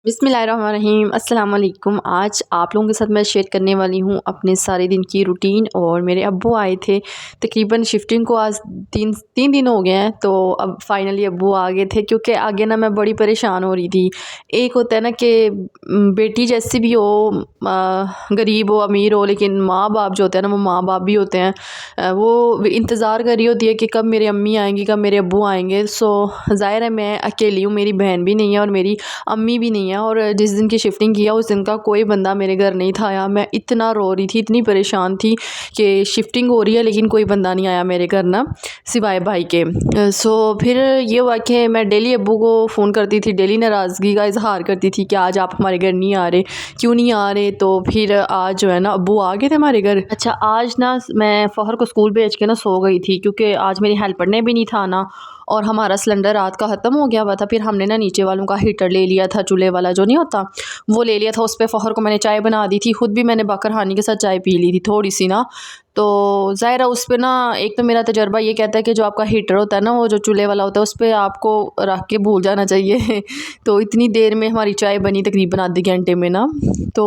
बिस्मिल्लाहिर्रहमानिर्रहीम अस्सलाम वालेकुम। आज आप लोगों के साथ मैं शेयर करने वाली हूँ अपने सारे दिन की रूटीन। और मेरे अब्बू आए थे तकरीबन शिफ्टिंग को आज तीन दिन हो गए हैं। तो अब फाइनली अब्बू आ गए थे, क्योंकि आगे ना मैं बड़ी परेशान हो रही थी। एक होता है ना कि बेटी जैसी भी हो, गरीब हो अमीर हो, लेकिन माँ बाप जो होते हैं ना वो माँ बाप भी होते हैं। वो इंतज़ार कर रही होती है कि कब मेरी अम्मी आएंगी, कब मेरे अब्बू आएंगे। सो ज़ाहिर है मैं अकेली हूँ, मेरी बहन भी नहीं है और मेरी अम्मी भी नहीं है। और जिस दिन की शिफ्टिंग किया उस दिन का कोई बंदा मेरे घर नहीं था आया। मैं इतना रो रही थी, इतनी परेशान थी कि शिफ्टिंग हो रही है लेकिन कोई बंदा नहीं आया मेरे घर ना, सिवाय भाई के। सो फिर ये हुआ कि मैं डेली अब्बू को फ़ोन करती थी, डेली नाराज़गी का इजहार करती थी कि आज आप हमारे घर नहीं आ रहे, क्यों नहीं आ रहे। तो फिर आज जो है ना अब्बू आ गए थे हमारे घर। अच्छा, आज ना मैं फ़ोहर को स्कूल भेज के ना सो गई थी, क्योंकि आज मेरी हेल्पर ने भी नहीं था ना, और हमारा सिलेंडर रात का ख़त्म हो गया हुआ था। फिर हमने ना नीचे वालों का हीटर ले लिया था, चूल्हे वाला जो नहीं होता, वो ले लिया था। उस पर फ़ोहर को मैंने चाय बना दी थी, खुद भी मैंने बाकर हानी के साथ चाय पी ली थी थोड़ी सी ना। तो ज़ाहिर है उस पर ना, एक तो मेरा तजर्बा ये कहता है कि जो आपका हीटर होता है ना, वो जो चूल्हे वाला होता है, उस पर आपको रख के भूल जाना चाहिए। तो इतनी देर में हमारी चाय बनी तकरीबन आधे घंटे में ना। तो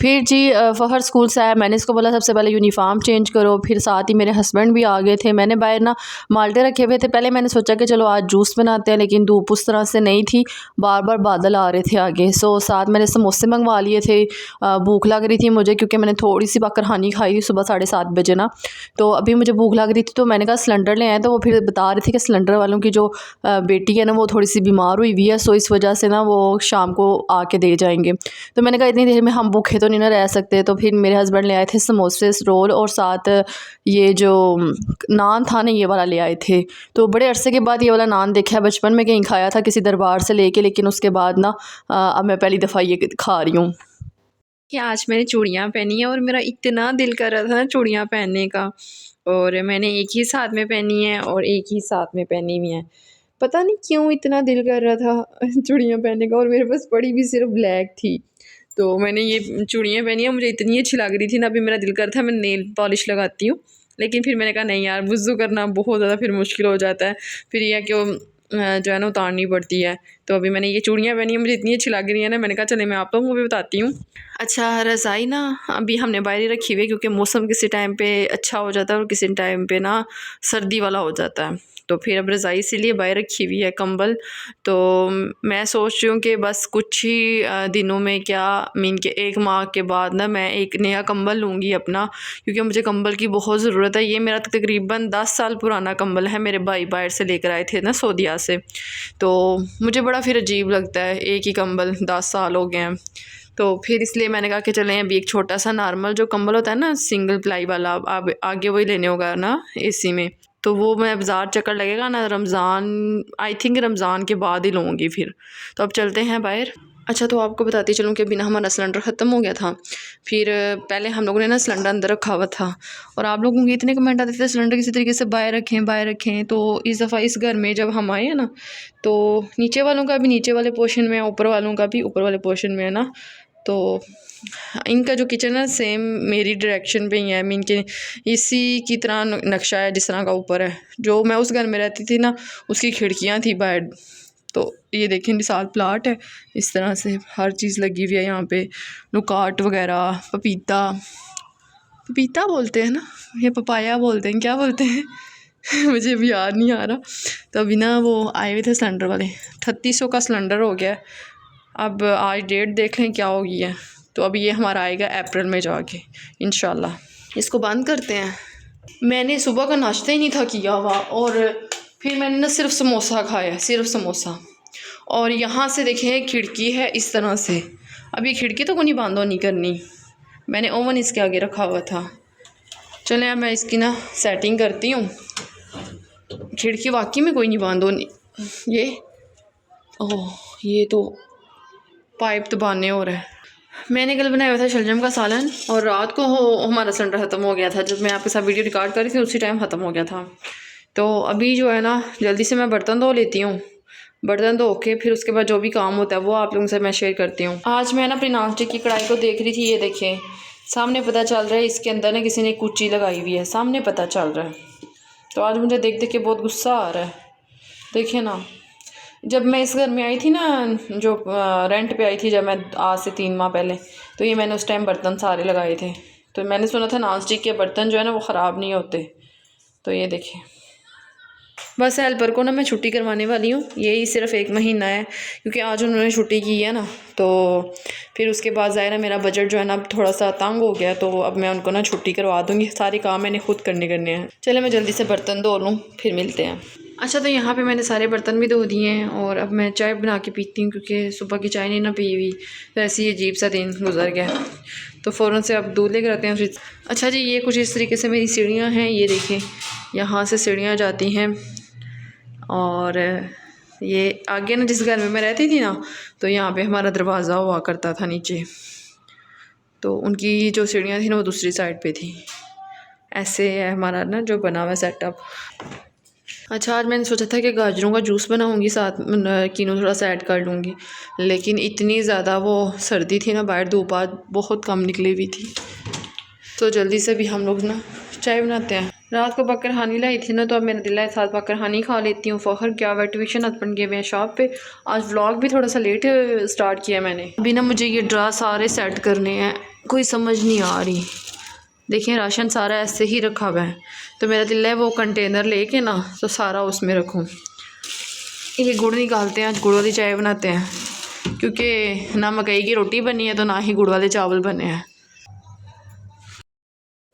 फिर जी फ़ोहर स्कूल से आया, मैंने इसको बोला सबसे पहले यूनिफ़ॉर्म चेंज करो। फिर साथ ही मेरे हस्बैंड भी आ गए थे। मैंने बाहर ना माल्टे रखे हुए थे। पहले मैंने सोचा कि चलो आज जूस बनाते हैं, लेकिन धूप उस तरह से नहीं थी, बार बार बादल आ रहे थे आगे। सो साथ मैंने समोसे मंगवा लिए थे। भूख लग रही थी मुझे, क्योंकि मैंने थोड़ी सी बाकर हानी खाई थी सुबह 7:30 बजे ना। तो अभी मुझे भूख लग रही थी, तो मैंने कहा सिलेंडर ले आए। तो वो फिर बता रही थी कि सिलेंडर वालों की जो बेटी है ना, वो थोड़ी सी बीमार हुई हुई है, सो इस वजह से ना वो शाम को आके दे जाएंगे। तो मैंने कहा इतनी देर में हम भूखे तो नहीं ना रह सकते। तो फिर मेरे हस्बैंड ले आए थे समोसे, रोल, और साथ ये जो नान था ना, ये वाला ले आए थे। तो बड़े अरसे के बाद ये वाला नान देखा है, बचपन में कहीं खाया था किसी दरबार से लेके, लेकिन उसके बाद ना अब मैं पहली दफ़ा ये खा रही हूँ। कि आज मैंने चूड़ियाँ पहनी है और मेरा इतना दिल कर रहा था ना चूड़ियाँ पहनने का, और मैंने एक ही साथ में पहनी है और एक ही साथ में पहनी हुई है। पता नहीं क्यों इतना दिल कर रहा था चूड़ियाँ पहनने का, और मेरे पास पड़ी भी सिर्फ ब्लैक थी। तो मैंने ये चूड़ियाँ पहनी है, मुझे इतनी अच्छी लग रही थी ना, अभी मेरा दिल कर रहा था मैं नेल पॉलिश लगाती हूँ, लेकिन फिर मैंने कहा नहीं यार, वुज़ू करना बहुत ज़्यादा फिर मुश्किल हो जाता है। फिर यह है कि वो जो है ना उतारनी पड़ती है। तो अभी मैंने ये चूड़ियाँ पहनी है, मुझे इतनी अच्छी लग रही है ना, मैंने कहा चले मैं आप लोगों को भी बताती हूँ। अच्छा, रज़ाई ना अभी हमने बाहर ही रखी हुई है, क्योंकि मौसम किसी टाइम पे अच्छा हो जाता है और किसी टाइम पे ना सर्दी वाला हो जाता है। तो फिर अब रज़ाई इसीलिए बाहर रखी हुई है, कंबल। तो मैं सोच रही हूँ कि बस कुछ ही दिनों में, क्या मीन के 1 माह के बाद ना मैं एक नया कंबल लूँगी अपना, क्योंकि मुझे कंबल की बहुत ज़रूरत है। ये मेरा तकरीबन 10 साल पुराना कंबल है, मेरे भाई बाहर से लेकर आए थे ना सऊदीया से। तो मुझे बड़ा फिर अजीब लगता है, एक ही कंबल 10 साल हो गए हैं। तो फिर इसलिए मैंने कहा कि चलें अभी एक छोटा सा नॉर्मल जो कंबल होता है ना, सिंगल प्लाई वाला, अब आगे वही लेने होगा ना एसी में। तो वो मैं बाज़ार चक्कर लगेगा ना रमज़ान, आई थिंक रमज़ान के बाद ही लूँगी फिर। तो अब चलते हैं बाहर। अच्छा, तो आपको बताती चलूँ कि बिना हमारा सिलेंडर ख़त्म हो गया था। फिर पहले हम लोगों ने ना सिलेंडर अंदर रखा हुआ था, और आप लोगों के इतने कमेंट आते थे सिलेंडर किसी तरीके से बाहर रखें, बाहर रखें। तो इस दफ़ा इस घर में जब हम आए हैं ना, तो नीचे वालों का भी नीचे वाले पोर्शन में है, ऊपर वालों का भी ऊपर वाले पोर्शन में है ना। तो इनका जो किचन है सेम मेरी डायरेक्शन पे ही है, मीन के इसी की तरह नक्शा है जिस तरह का ऊपर है। जो मैं उस घर में रहती थी ना, उसकी खिड़कियाँ थी बाहर। तो ये देखें विशाल प्लाट है, इस तरह से हर चीज़ लगी हुई है यहाँ पे, नुकाट वगैरह, पपीता, पपीता बोलते हैं ना, ये पपाया बोलते हैं, क्या बोलते हैं मुझे भी याद नहीं आ रहा। तो अभी ना वो आए हुए थे सिलेंडर वाले, 3800 का सिलेंडर हो गया। अब आज डेट देख लें क्या होगी है। तो अभी ये हमारा आएगा अप्रैल में जाके इंशाल्लाह। इसको बंद करते हैं। मैंने सुबह का नाश्ता ही नहीं था किया हुआ, और फिर मैंने ना सिर्फ समोसा खाया, सिर्फ समोसा। और यहाँ से देखें खिड़की है इस तरह से, अभी खिड़की तो को नहीं बंद होनी करनी, मैंने ओवन इसके आगे रखा हुआ था। चलें अब मैं इसकी ना सेटिंग करती हूँ। खिड़की वाकई में कोई नहीं बंद होनी। ये ओह, ये तो पाइप दबाने हो रहा है। मैंने कल बनाया हुआ था शलजम का सालन, और रात को हमारा सिलेंडर ख़त्म हो गया था। जब मैं आपके साथ वीडियो रिकॉर्ड कर रही थी उसी टाइम ख़त्म हो गया था। तो अभी जो है ना जल्दी से मैं बर्तन धो लेती हूँ। बर्तन धो के फिर उसके बाद जो भी काम होता है वो आप लोगों से मैं शेयर करती हूँ। आज मैं ना अपनी नॉन स्टिक की कढ़ाई को देख रही थी, ये देखें सामने पता चल रहा है इसके अंदर ना किसी ने कुच्ची लगाई हुई है, सामने पता चल रहा है। तो आज मुझे देख देख के बहुत गुस्सा आ रहा है, देखिए ना। जब मैं इस घर में आई थी ना, जो रेंट पे आई थी, जब मैं आज से 3 माह पहले, तो ये मैंने उस टाइम बर्तन सारे लगाए थे। तो मैंने सुना था नॉन स्टिक के बर्तन जो है ना वो ख़राब नहीं होते। तो ये देखिए, बस हेल्पर को ना मैं छुट्टी करवाने वाली हूँ। यही सिर्फ 1 महीना है, क्योंकि आज उन्होंने छुट्टी की है ना, तो फिर उसके बाद ज़ाहिर है मेरा बजट जो है ना अब थोड़ा सा तंग हो गया, तो अब मैं उनको ना छुट्टी करवा दूँगी। सारे काम मैंने खुद करने हैं। चले मैं जल्दी से बर्तन धो लूँ, फिर मिलते हैं। अच्छा, तो यहाँ पे मैंने सारे बर्तन भी धो दिए हैं और अब मैं चाय बना के पीती हूँ, क्योंकि सुबह की चाय नहीं ना पी हुई, तो ऐसे ही अजीब सा दिन गुजर गया। तो फ़ौरन से अब दूध लेकर आते हैं फ्रिज। अच्छा जी, ये कुछ इस तरीके से मेरी सीढ़ियाँ हैं। ये देखें, यहाँ से सीढ़ियाँ जाती हैं और ये आगे ना जिस घर में मैं रहती थी ना, तो यहाँ पे हमारा दरवाज़ा हुआ करता था नीचे, तो उनकी जो सीढ़ियाँ थी ना वो दूसरी साइड पे थी। ऐसे है हमारा ना जो बना हुआ सेटअप। अच्छा, आज मैंने सोचा था कि गाजरों का जूस बनाऊंगी, साथ में कीनो थोड़ा सा ऐड कर लूँगी, लेकिन इतनी ज़्यादा वो सर्दी थी ना, बाहर धूप आज बहुत कम निकली हुई थी, तो जल्दी से भी हम लोग ना चाय बनाते हैं। रात को बकर हानी लाई थी ना, तो अब मेरा दिल है साथ बकर हानी खा लेती हूँ। फ़खर क्या हुआ, ट्यूशन हस्बैंड गए हुए हैं शॉप पे। आज व्लॉग भी थोड़ा सा लेट स्टार्ट किया मैंने। अभी ना मुझे ये ड्रा सारे सेट करने हैं, कोई समझ नहीं आ रही। देखिए, राशन सारा ऐसे ही रखा हुआ है, तो मेरा दिल है वो कंटेनर लेके ना तो सारा उसमें रखूँ। ये गुड़ निकालते हैं, आज गुड़ वाली चाय बनाते हैं, क्योंकि ना मकई की रोटी बनी है तो ना ही गुड़ वाले चावल बने हैं।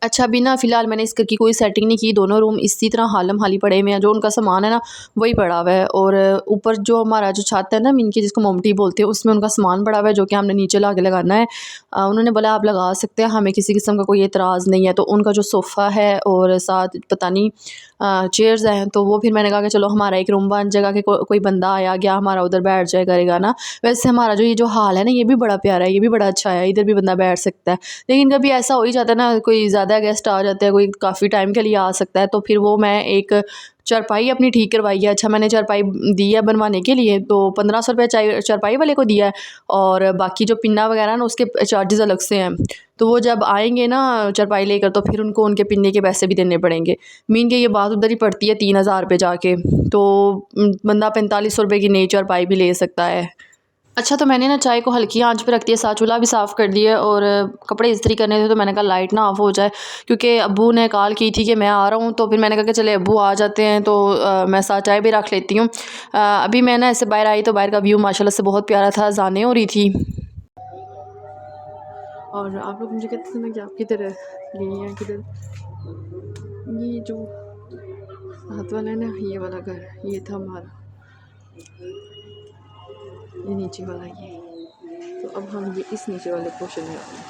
अच्छा, अभी ना फ़िलहाल मैंने इस घर की कोई सेटिंग नहीं की। दोनों रूम इसी तरह हालम हाली पड़े हुए हैं। जो उनका सामान है ना वही पड़ा हुआ है, और ऊपर जो हमारा जो छत है ना इनकी, जिसको मोमटी बोलते हैं, उसमें उनका सामान पड़ा हुआ है, जो कि हमने नीचे लाके लगाना है। उन्होंने बोला आप लगा सकते हैं, हमें किसी किस्म का कोई एतराज़ नहीं है। तो उनका जो सोफ़ा है और साथ पता नहीं चेयर्स हैं, तो वो फिर मैंने कहा कि चलो हमारा एक रूम बन जाएगा कि कोई बंदा आया गया हमारा उधर बैठ जाए करेगा ना। वैसे हमारा जो ये जो हाल है ना, ये भी बड़ा प्यारा है, ये भी बड़ा अच्छा है, इधर भी बंदा बैठ सकता है। लेकिन कभी ऐसा हो ही जाता है ना, कोई ज़्यादा गेस्ट आ जाते हैं, कोई काफ़ी टाइम के लिए आ सकता है, तो फिर वो मैं एक चारपाई अपनी ठीक करवाई है। अच्छा, मैंने चारपाई दी है बनवाने के लिए, तो 1500 रुपये चारपाई वाले को दिया है, और बाकी जो पिन्ना वगैरह ना उसके चार्जेस अलग से हैं। तो वो जब आएंगे ना चारपाई लेकर, तो फिर उनको उनके पिन्ने के पैसे भी देने पड़ेंगे। मीन के ये बात उधर ही पड़ती है 3000 पे जाके, तो बंदा 4500 रुपये की नई चारपाई भी ले सकता है। अच्छा, तो मैंने ना चाय को हल्की आंच पे रख दिया, साथ चूल्हा भी साफ़ कर दिया, और कपड़े इस्त्री करने थे, तो मैंने कहा लाइट ना ऑफ़ हो जाए, क्योंकि अब्बू ने कॉल की थी कि मैं आ रहा हूँ। तो फिर मैंने कहा कि चले अब्बू आ जाते हैं, तो मैं साथ चाय भी रख लेती हूँ। अभी मैं ना ऐसे बाहर आई तो बाहर का व्यू माशाल्लाह से बहुत प्यारा था, अज़ानें हो रही थी। और आप लोग मुझे कहते थे ना कि आप किधर गई हैं, किधर। ये जो हाथ वाला है ना, ये वाला घर, ये था हमारा, ये नीचे वाला ये। तो अब हम ये इस नीचे वाले पोर्शन में आते हैं।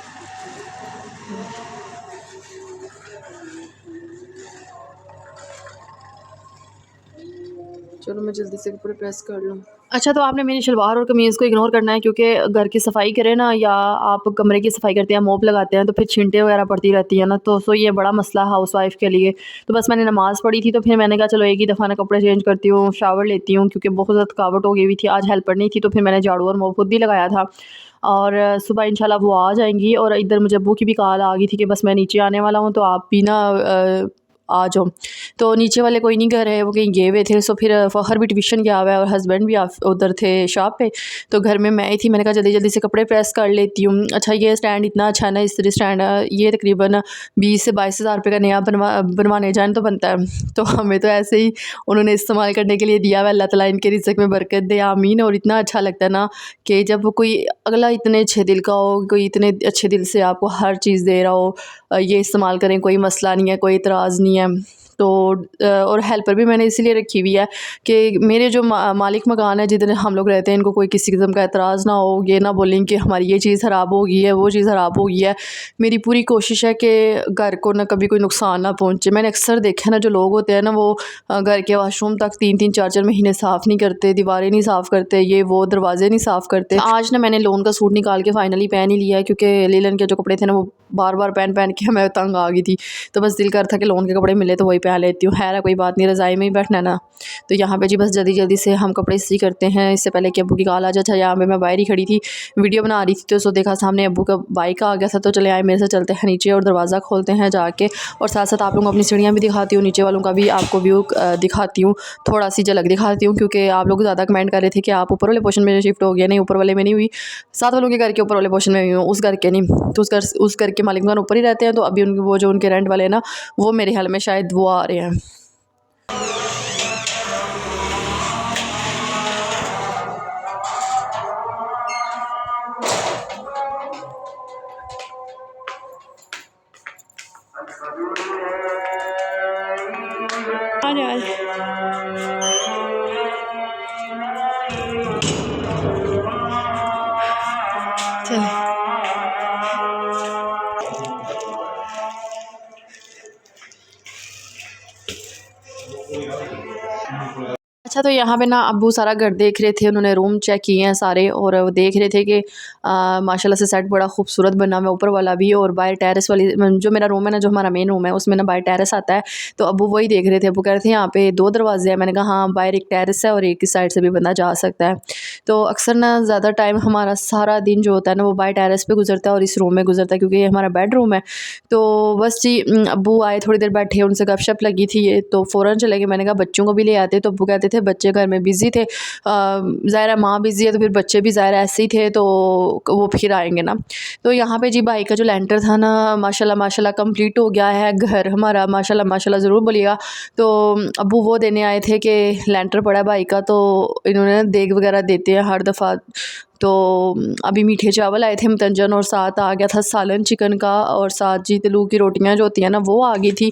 चलो मैं जल्दी से कपड़े प्रेस कर लूँ। अच्छा, तो आपने मेरी शलवार और कमीज़ को इग्नोर करना है, क्योंकि घर की सफाई करें ना, या आप कमरे की सफाई करते हैं, मोप लगाते हैं, तो फिर छींटे वगैरह पड़ती रहती है ना, तो ये बड़ा मसला हाउस वाइफ के लिए। तो बस मैंने नमाज़ पढ़ी थी, तो फिर मैंने कहा चलो एक ही दफ़ा ना कपड़े चेंज करती हूँ, शावर लेती हूँ, क्योंकि बहुत ज़्यादा थकावट हो गई हुई थी। आज हेल्पर नहीं थी, तो फिर मैंने झाड़ू और मोप खुद भी लगाया था, और सुबह इंशाल्लाह वो आ जाएंगी। और इधर मुझे अब्बू की भी कॉल आ गई थी कि बस मैं नीचे आने वाला हूँ, तो आप भी ना आ जाओ। तो नीचे वाले कोई नहीं घर है, वो कहीं गए हुए थे। सो फिर फ़खर भी ट्यूशन गया हुआ है और हस्बैंड भी उधर थे शॉप पे, तो घर में मैं ही थी। मैंने कहा जल्दी जल्दी से कपड़े प्रेस कर लेती हूँ। अच्छा, ये स्टैंड इतना अच्छा है ना, इस तरह स्टैंड ये तकरीबन 20 से 22 हज़ार रुपये का नया बनवाने जाए तो बनता है। तो हमें तो ऐसे ही उन्होंने इस्तेमाल करने के लिए दिया हुआ। अल्लाह ताला इनके रिज़्क़ में बरकत दे, आमीन। और इतना अच्छा लगता है ना कि जब कोई अगला इतने अच्छे दिल का हो, कोई इतने अच्छे दिल से आपको हर चीज़ दे रहा हो, ये इस्तेमाल करें, कोई मसला नहीं है, कोई इतराज़ नहीं है। तो और हेल्पर भी मैंने इसीलिए रखी हुई है कि मेरे जो मालिक मकान है जिधर हम लोग रहते हैं, इनको कोई किसी किस्म का एतराज़ ना हो, ये ना बोलें कि हमारी ये चीज़ ख़राब हो गई है, वो चीज़ ख़राब हो गई है। मेरी पूरी कोशिश है कि घर को ना कभी कोई नुकसान ना पहुँचे। मैंने अक्सर देखा ना, जो लोग होते हैं ना, वो घर के वाशरूम तक 3-3 4-4 महीने साफ़ नहीं करते, दीवारें नहीं साफ़ करते, ये वो दरवाजे नहीं साफ़ करते। आज ना मैंने लोन का सूट निकाल के फ़ाइनली पहन ही लिया है, क्योंकि लीलन के जो कपड़े थे ना वो बार बार पहन पहन के मैं तंग आ गई थी। तो बस दिल कर था कि लोन के कपड़े मिले तो वही पे आ लेती हूँ। खैर कोई बात नहीं, रज़ाई में ही बैठना ना। तो यहाँ पे जी बस जल्दी जल्दी से हम कपड़े इस्त्री करते हैं, इससे पहले कि अब्बू की कॉल आ जाए। अच्छा यहाँ पे मैं बाहर ही खड़ी थी, वीडियो बना रही थी, तो सो देखा सामने अब्बू का बाइक आ गया था। तो चले आए मेरे साथ, चलते हैं नीचे और दरवाज़ा खोलते हैं जाके, और साथ साथ आप लोगों को अपनी सीढ़ियाँ भी दिखाती हूँ, नीचे वालों का भी आपको व्यू दिखाती हूँ, थोड़ा सी झलक दिखाती हूँ, क्योंकि आप लोग ज़्यादा कमेंट कर रहे थे कि आप ऊपर वाले पोर्शन में शिफ्ट हो गया। नहीं, ऊपर वाले में नहीं हुई, साथ वालों के घर के ऊपर वाले पोर्शन में हुई हूँ, उस घर के नहीं। तो उस घर के मालिक ऊपर ही रहते हैं, तो अभी उनके वो जो उनके रेंट वाले हैं ना, वो मेरे ख्याल में शायद वो आ रहे हैं। अच्छा, तो यहाँ पे ना अब्बू सारा घर देख रहे थे, उन्होंने रूम चेक किए हैं सारे, और वो देख रहे थे कि माशाल्लाह से सेट बड़ा खूबसूरत बना हुआ है, ऊपर वाला भी और बाहर टेरेस वाली जो मेरा रूम है ना, जो हमारा मेन रूम है, उसमें ना बाहर टेरेस आता है। तो अब्बू वही देख रहे थे, अब्बू कह रहे थे यहाँ पे 2 दरवाजे हैं। मैंने कहा हाँ, बाहर एक टेरेस है और एक इस साइड से भी बंदा जा सकता है। तो अक्सर ना ज़्यादा टाइम हमारा सारा दिन जो होता है ना, वो बाहर टेरेस पर गुजरता है और इस रूम में गुजरता है, क्योंकि ये हमारा बेड रूम है। तो बस जी अब्बू आए, थोड़ी देर बैठे, उनसे गपशप लगी थी, ये तो फ़ौरन चले गए। मैंने कहा बच्चों को भी ले आते, तो अब्बू कहते थे बच्चे घर में बिज़ी थे, ज़ाहिर माँ बिज़ी है तो फिर बच्चे भी ज़ाहिर ऐसे ही थे, तो वो फिर आएंगे ना। तो यहाँ पे जी भाई का जो लेंटर था ना, माशाल्लाह माशाल्लाह कंप्लीट हो गया है घर हमारा, माशाल्लाह माशाल्लाह ज़रूर बोलिएगा। तो अब्बू वो देने आए थे कि लेंटर पड़ा है भाई का, तो इन्होंने देग वगैरह देते हैं हर दफ़ा। तो अभी मीठे चावल आए थे मतंजन, और साथ आ गया था सालन चिकन का, और साथ जी तलू की रोटियां जो होती हैं ना, वो आ गई थी।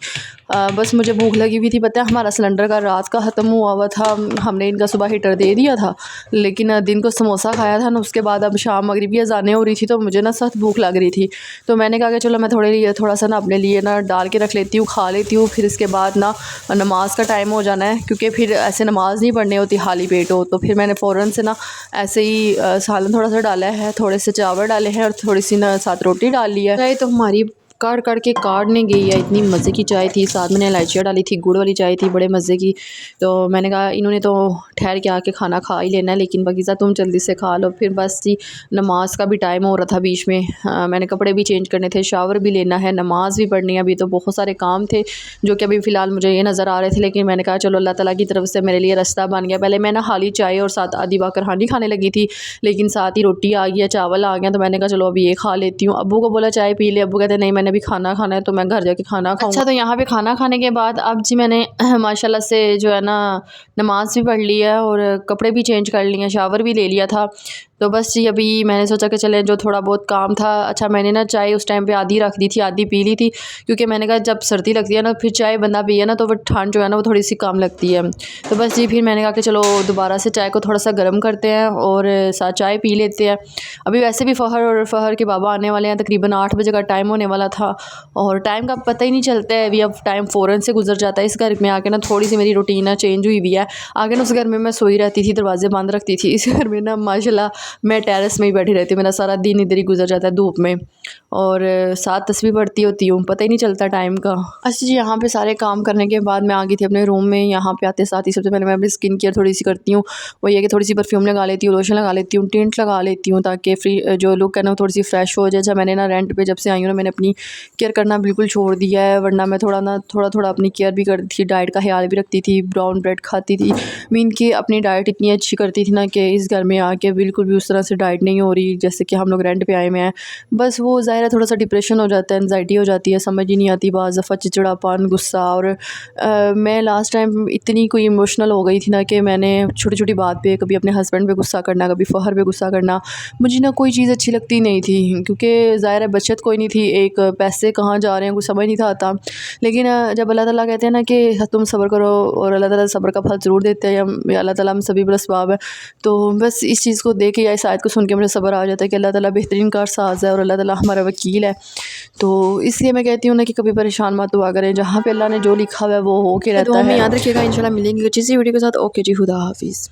बस मुझे भूख लगी हुई थी, पता है हमारा सिलेंडर का रात का ख़त्म हुआ था, हमने इनका सुबह हीटर दे दिया था, लेकिन दिन को समोसा खाया था ना, उसके बाद अब शाम मगरिबी अज़ानें हो रही थी, तो मुझे ना सख्त भूख लग रही थी। तो मैंने कहा कि चलो मैं थोड़ा सा ना अपने लिए ना डाल के रख लेती हूँ, खा लेती हूँ, फिर इसके बाद ना नमाज का टाइम हो जाना है, क्योंकि फिर ऐसे नमाज़ नहीं पढ़नी होती खाली पेट हो। तो फिर मैंने फ़ौरन से ना ऐसे ही सालन थोड़ा सा डाला है, थोड़े से चावल डाले हैं, और थोड़ी सी ना साथ रोटी डाल ली है। चाय तो हमारी काट के काटने गई है, इतनी मज़े की चाय थी, साथ मैंने इलायचियाँ डाली थी, गुड़ वाली चाय थी, बड़े मज़े की। तो मैंने कहा इन्होंने तो ठहर के आके खाना खा ही लेना है, लेकिन बगीज़ा तुम जल्दी से खा लो। फिर बस जी नमाज का भी टाइम हो रहा था बीच में, मैंने कपड़े भी चेंज करने थे, शावर भी लेना है, नमाज भी पढ़नी है, अभी तो बहुत सारे काम थे जो कि अभी फ़िलहाल मुझे ये नज़र आ रहे थे, लेकिन मैंने कहा चलो अल्लाह ताला की तरफ से मेरे लिए रास्ता बन गया। पहले मैं ना खाली चाय और साथ आधी बाकर हांडी खाने लगी थी, लेकिन साथ ही रोटी आ गई, चावल आ गया, तो मैंने कहा चलो अभी ये खा लेती हूँ। अब्बू को बोला चाय पी ले, अब्बू कहते नहीं मैंने भी खाना खाना है, तो मैं घर जाके खाना खाऊँ। अच्छा, तो यहाँ पे खाना खाने के बाद अब जी मैंने माशाल्लाह से जो है ना नमाज भी पढ़ ली है, और कपड़े भी चेंज कर लिए हैं, शावर भी ले लिया था। तो बस जी अभी मैंने सोचा कि चले जो थोड़ा बहुत काम था। अच्छा, मैंने ना चाय उस टाइम पे आधी रख दी थी, आधी पी ली थी, क्योंकि मैंने कहा जब सर्दी लगती है ना, फिर चाय बंदा पिए ना, तो वो ठंड जो है ना वो थोड़ी सी कम लगती है। तो बस जी फिर मैंने कहा कि चलो दोबारा से चाय को थोड़ा सा गर्म करते हैं और साथ चाय पी लेते हैं। अभी वैसे भी फ़हर के बाबा आने वाले हैं, तकरीबन 8 बजे का टाइम होने वाला था, और टाइम का पता ही नहीं चलता है, अभी अब टाइम फ़ौरन से गुजर जाता है। इस घर में आके ना थोड़ी सी मेरी रूटीन ना चेंज हुई हुई है। आगे ना उस घर में मैं सोई रहती थी, दरवाजे बंद रखती थी, इस घर में ना माशाल्लाह मैं टेरेस में ही बैठी रहती हूँ, मेरा सारा दिन इधर ही गुजर जाता है धूप में, और साथ तस्वीर पढ़ती होती हूँ, पता ही नहीं चलता टाइम का। अच्छा जी, यहाँ पे सारे काम करने के बाद मैं आ गई थी अपने रूम में। यहाँ पे आते साथ ही सबसे पहले मैं अपनी स्किन केयर थोड़ी सी करती हूँ, वो ये कि थोड़ी सी परफ्यूम लगा लेती हूँ, लोशन लगा लेती हूँ, टिंट लगा लेती हूँ, ताकि फ्री जो लुक है ना थोड़ी सी फ्रेश हो जाए। जब मैंने ना रेंट पे जब से आई हूँ ना, मैंने अपनी केयर करना बिल्कुल छोड़ दिया है, वरना मैं थोड़ा अपनी केयर भी करती थी, डाइट का ख्याल भी रखती थी, ब्राउन ब्रेड खाती थी, मीन की अपनी डाइट इतनी अच्छी करती थी ना कि इस घर में आके बिल्कुल भी उस तरह से डाइट नहीं हो रही जैसे कि हम लोग रेंट पे आए हुए हैं। बस वो ज़ाहिर है थोड़ा सा डिप्रेशन हो जाता है, एनजाइटी हो जाती है, समझ ही नहीं आती, बाज़ दफ़ा चिड़चिड़ापन, गुस्सा, और मैं लास्ट टाइम इतनी कोई इमोशनल हो गई थी ना कि मैंने छोटी छोटी बात पे कभी अपने हस्बैंड पे गुस्सा करना, कभी फ़हर पे गुस्सा करना, मुझे ना कोई चीज़ अच्छी लगती नहीं थी, क्योंकि ज़ाहिर है बचत कोई नहीं थी, एक पैसे कहाँ जा रहे हैं कुछ समझ नहीं था आता। लेकिन जब अल्लाह ताला कहते हैं ना कि तुम सब्र करो और अल्लाह ताला सब्र का फल ज़रूर देते हैं, या अल्लाह ताला हम सभी पर असबाब है, तो बस इस चीज़ को देख के या इस आयत को सुन के मुझे सब्र आ जाता है कि अल्लाह ताला बेहतरीन कारसाज़ है और अल्लाह ताला हमारा वकील है। तो इसलिए मैं कहती हूँ ना कि कभी परेशान मत हुआ करें, जहाँ पे अल्लाह ने जो लिखा हुआ है वो हो के रहता है। दुआ में याद रखिएगा, इंशाल्लाह मिलेंगे अच्छी सी वीडियो के साथ। ओके जी, खुदा हाफिज़।